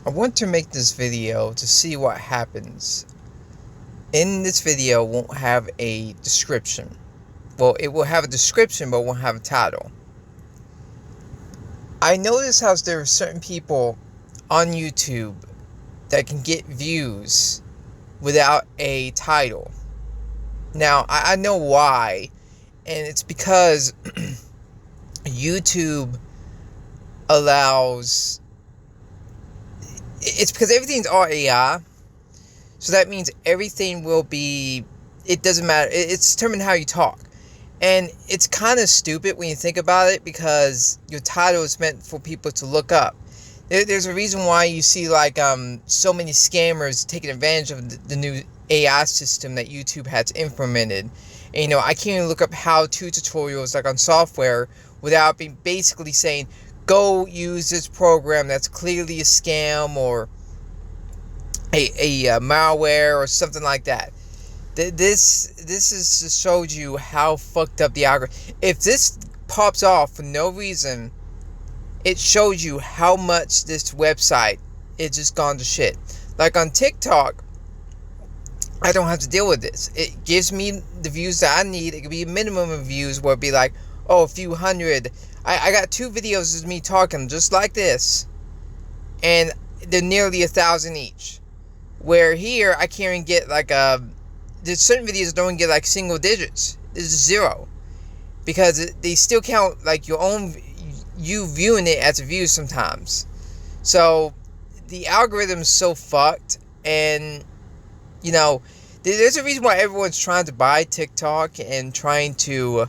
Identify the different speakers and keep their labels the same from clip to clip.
Speaker 1: I want to make this video to see what happens. In this video, won't have a description. Well, it will have a description, but won't have a title. I notice how there are certain people on YouTube that can get views without a title. Now, I know why, and it's because YouTube allows... It's because everything's all AI, so that means everything will be... It doesn't matter. It's determined how you talk. And it's kind of stupid when you think about it, because your title is meant for people to look up. There's a reason why you see like so many scammers taking advantage of the new AI system that YouTube has implemented. And, I can't even look up how-to tutorials like on software without being basically saying, go use this program that's clearly a scam or a malware or something like that. This is to show you how fucked up the algorithm. If this pops off for no reason, it shows you how much this website is just gone to shit. Like on TikTok, I don't have to deal with this. It gives me the views that I need. It could be a minimum of views where it'd be like, oh, a few hundred. I got 2 videos of me talking just like this, and they're nearly 1,000 each. Where here, I can't even get like there's certain videos that don't get like single digits. It's 0. Because they still count like you viewing it as a view sometimes. So, the algorithm is so fucked, and, there's a reason why everyone's trying to buy TikTok and trying to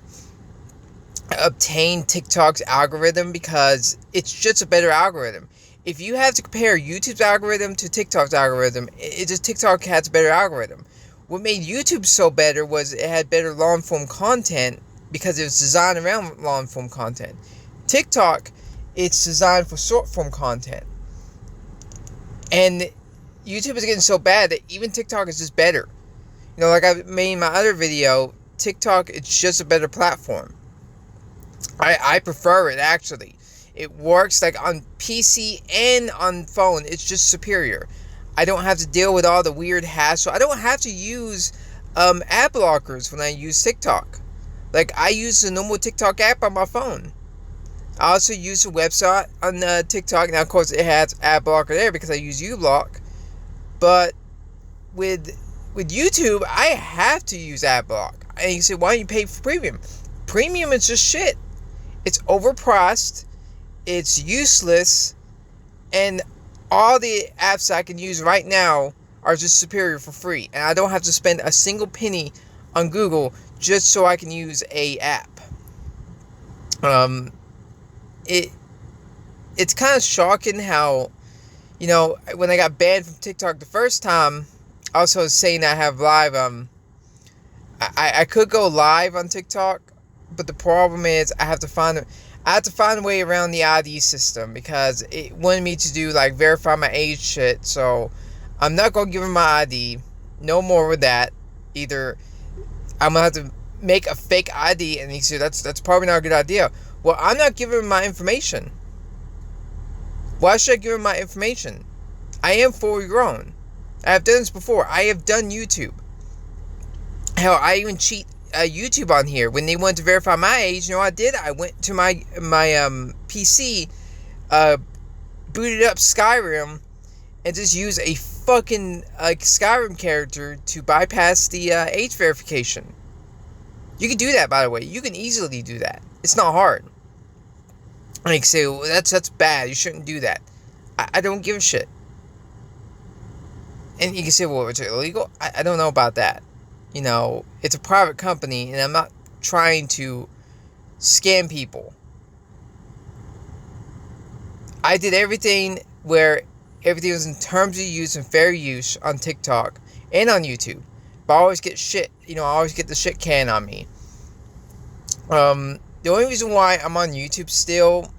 Speaker 1: obtain TikTok's algorithm, because it's just a better algorithm. If you have to compare YouTube's algorithm to TikTok's algorithm, it just TikTok has a better algorithm. What made YouTube so better was it had better long-form content because it was designed around long-form content. TikTok, it's designed for short-form content. And YouTube is getting so bad that even TikTok is just better. Like I made in my other video, TikTok, it's just a better platform. I prefer it, actually. It works like on PC and on phone. It's just superior. I don't have to deal with all the weird hassle. I don't have to use ad blockers when I use TikTok. Like, I use the normal TikTok app on my phone. I also use the website on TikTok. Now, of course, it has ad blocker there because I use uBlock. But with YouTube, I have to use ad block. And you say, why don't you pay for premium? Premium is just shit. It's overpriced. It's useless. And all the apps I can use right now are just superior for free. And I don't have to spend a single penny on Google just so I can use a app. It's kind of shocking how, when I got banned from TikTok the first time, I also was saying I have live, I could go live on TikTok, but the problem is I have to find a way around the ID system, because it wanted me to do like verify my age shit. So I'm not gonna give him my ID. No more with that. Either I'm gonna have to make a fake ID, and he said that's probably not a good idea. Well, I'm not giving him my information. Why should I give him my information? I am fully grown. I have done this before. I have done YouTube. Hell, I even cheat YouTube on here. When they wanted to verify my age, I did. I went to my PC, booted up Skyrim, and just used a fucking Skyrim character to bypass the age verification. You can do that, by the way. You can easily do that. It's not hard. Like, say, well, that's bad. You shouldn't do that. I don't give a shit. And you can say, well, it's illegal. I don't know about that. It's a private company, and I'm not trying to scam people. I did everything where everything was in terms of use and fair use on TikTok and on YouTube. But I always get shit. I always get the shit can on me. The only reason why I'm on YouTube still,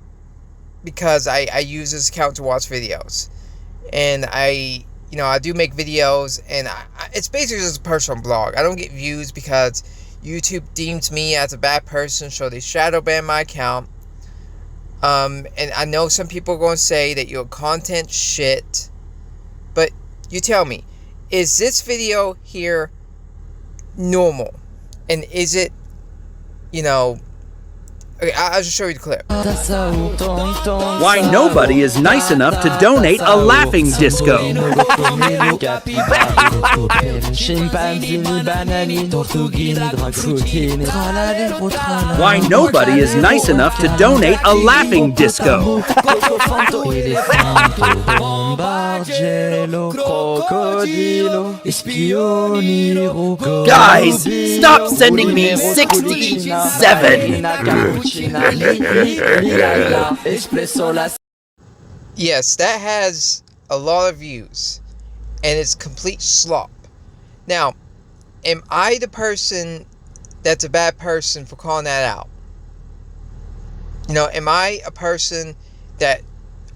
Speaker 1: because I use this account to watch videos. And I do make videos, and it's basically just a personal blog. I don't get views because YouTube deems me as a bad person, so they shadow ban my account. And I know some people are going to say that your content shit, but you tell me, is this video here normal? And is it, okay, I'll just show you the clip.
Speaker 2: Why nobody is nice enough to donate a laughing disco. Why nobody is nice enough to donate a laughing disco. Guys, stop sending me 67.
Speaker 1: Yes, that has a lot of views, and it's complete slop. Now, am I the person that's a bad person for calling that out? Am I a person that,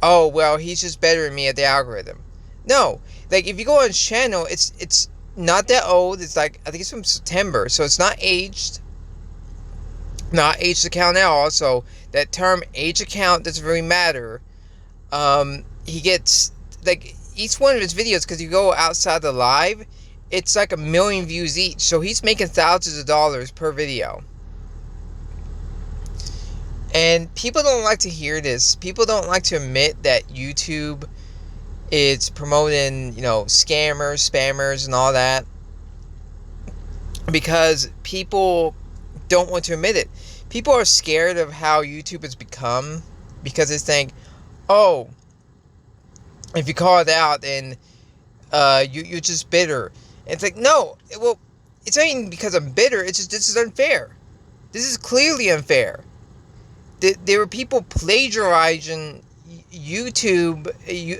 Speaker 1: oh, well, he's just better than me at the algorithm? No. Like, if you go on his channel, it's not that old. It's like, I think it's from September, so it's not aged. Not age account at all, so that term age account doesn't really matter. He gets, like, each one of his videos, because you go outside the live, it's like 1 million views each, so he's making thousands of dollars per video. And people don't like to hear this. People don't like to admit that YouTube is promoting, scammers, spammers, and all that, because people don't want to admit it. People are scared of how YouTube has become, because they think, oh, if you call it out, then you're just bitter. And it's like, no, well, it's not even because I'm bitter. It's just, this is unfair. This is clearly unfair. There were people plagiarizing YouTube,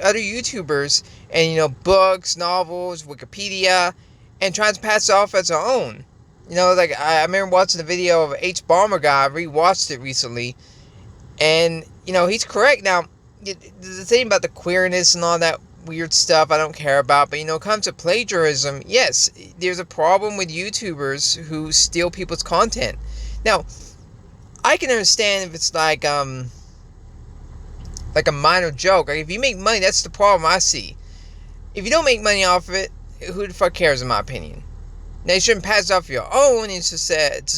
Speaker 1: other YouTubers, and books, novels, Wikipedia, and trying to pass it off as their own. Like, I remember watching the video of H. Bomber guy. I rewatched it recently. And, he's correct. Now, the thing about the queerness and all that weird stuff, I don't care about. But, when it comes to plagiarism, yes, there's a problem with YouTubers who steal people's content. Now, I can understand if it's like a minor joke. Like, if you make money, that's the problem I see. If you don't make money off of it, who the fuck cares, in my opinion? Now, you shouldn't pass it off your own. It's just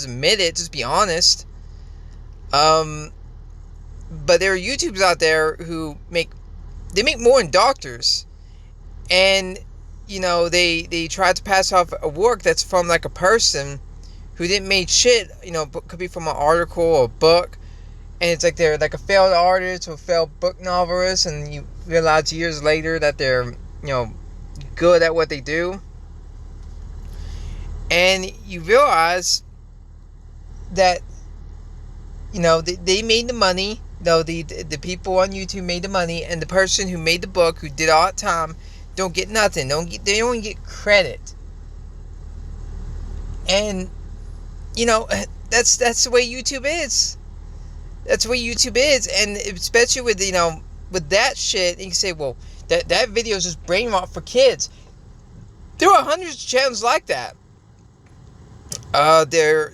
Speaker 1: admit it. Just be honest. But there are YouTubers out there who make more than doctors, and they try to pass off a work that's from like a person who didn't make shit. Could be from an article or a book, and it's like they're like a failed artist or failed book novelist, and you realize years later that they're good at what they do. And you realize that, they made the money. The people on YouTube made the money, and the person who made the book, who did all that time, don't get nothing. They don't get credit. And, that's the way YouTube is. That's the way YouTube is. And especially with, with that shit, you can say, well, that video is just brain rot for kids. There are hundreds of channels like that. They're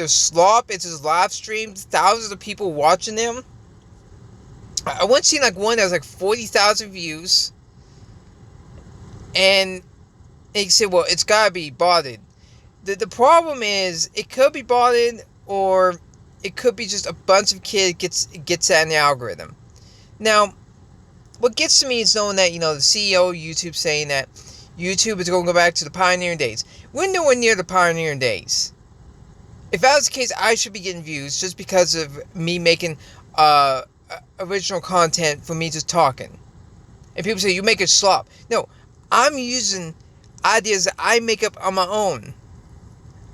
Speaker 1: slop. It's just live streams, thousands of people watching them. I once seen like one that was like 40,000 views, and you say, well, it's gotta be botted. The problem is, it could be botted, or it could be just a bunch of kids gets that in the algorithm. Now, what gets to me is knowing that the CEO of YouTube saying that YouTube is going to go back to the pioneering days. We're nowhere near the pioneering days. If that was the case, I should be getting views just because of me making original content for me just talking. And people say, you make it slop. No, I'm using ideas that I make up on my own.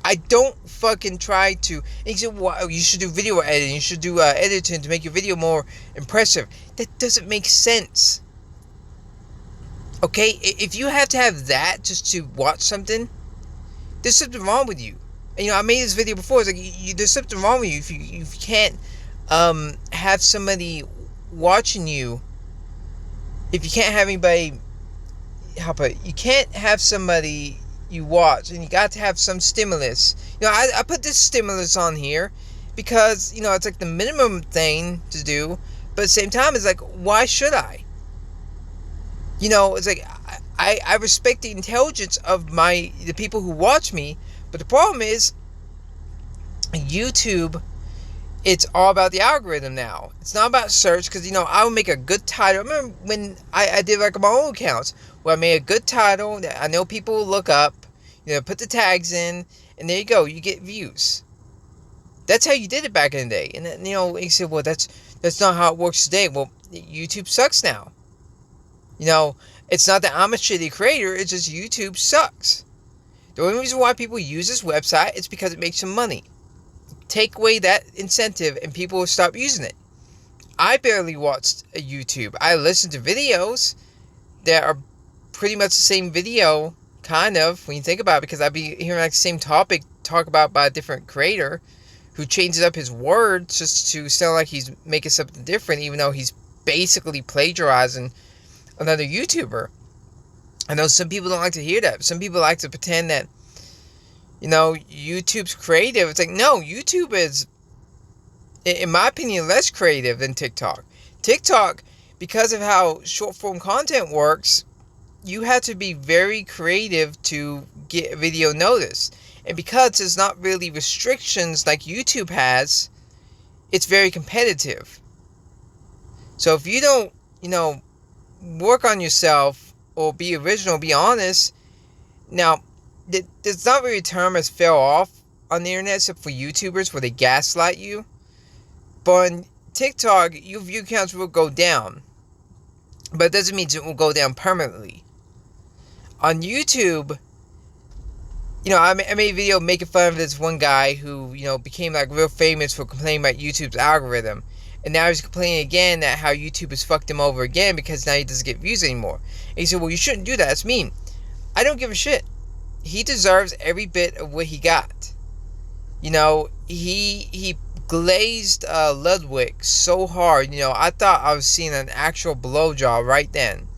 Speaker 1: I don't fucking try to. And you say, well, you should do video editing. You should do editing to make your video more impressive. That doesn't make sense. Okay, if you have to have that just to watch something, there's something wrong with you. And, I made this video before. It's like, there's something wrong with you if you can't have somebody watching you. If you can't have anybody, you can't have somebody you watch, and you got to have some stimulus. I put this stimulus on here because it's like the minimum thing to do, But at the same time, it's like, why should I? It's like, I respect the intelligence of the people who watch me, but the problem is, YouTube, it's all about the algorithm now. It's not about search, because, I would make a good title. I remember when I did like my own accounts, where I made a good title that I know people will look up, put the tags in, and there you go, you get views. That's how you did it back in the day. And then, you said, well, that's not how it works today. Well, YouTube sucks now. It's not that I'm a shitty creator, it's just YouTube sucks. The only reason why people use this website is because it makes them money. Take away that incentive and people will stop using it. I barely watched a YouTube. I listened to videos that are pretty much the same video, kind of, when you think about it, because I'd be hearing like the same topic talked about by a different creator who changes up his words just to sound like he's making something different, even though he's basically plagiarizing another YouTuber. I know some people don't like to hear that. Some people like to pretend that, YouTube's creative. It's like, no, YouTube is, in my opinion, less creative than TikTok. TikTok, because of how short form content works, you have to be very creative to get a video noticed. And because there's not really restrictions like YouTube has, it's very competitive. So if you don't, work on yourself or be original, be honest. Now, there's not really a term as fell off on the internet except for YouTubers where they gaslight you. But on TikTok, your view counts will go down. But it doesn't mean it will go down permanently. On YouTube, I made a video making fun of this one guy who, became like real famous for complaining about YouTube's algorithm. And now he's complaining again that how YouTube has fucked him over again because now he doesn't get views anymore. And he said, well, you shouldn't do that. That's mean. I don't give a shit. He deserves every bit of what he got. He glazed Ludwig so hard. I thought I was seeing an actual blowjob right then.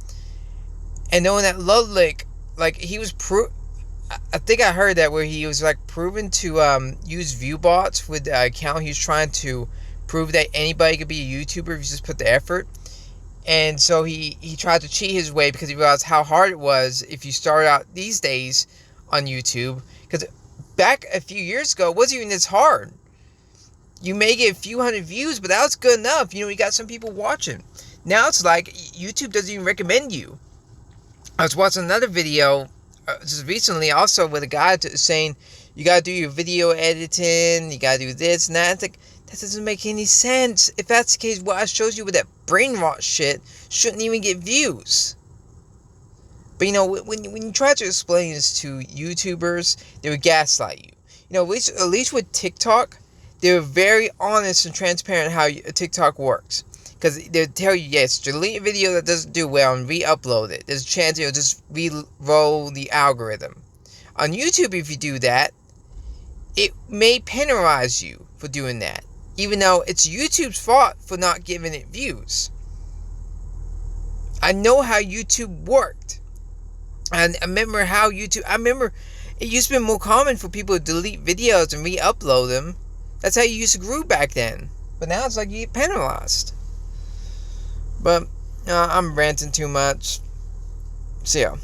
Speaker 1: And knowing that Ludwig, like, he was I think I heard that where he was like proven to use view bots with the account. He was trying to prove that anybody could be a YouTuber if you just put the effort. And so he tried to cheat his way because he realized how hard it was if you start out these days on YouTube. Because back a few years ago, it wasn't even this hard. You may get a few hundred views, but that was good enough. You got some people watching. Now it's like YouTube doesn't even recommend you. I was watching another video just recently also with a guy saying you gotta do your video editing, you gotta do this and that. It's like, that doesn't make any sense. If that's the case, what I showed you with that brain rot shit shouldn't even get views. But when you try to explain this to YouTubers, they would gaslight you. At least with TikTok, they're very honest and transparent how TikTok works. Because they'll tell you, yes, delete a video that doesn't do well and re-upload it. There's a chance it'll just re-roll the algorithm. On YouTube, if you do that, it may penalize you for doing that. Even though it's YouTube's fault for not giving it views. I know how YouTube worked. And I remember it used to be more common for people to delete videos and re-upload them. That's how you used to grow back then. But now it's like you get penalized. But I'm ranting too much. See ya.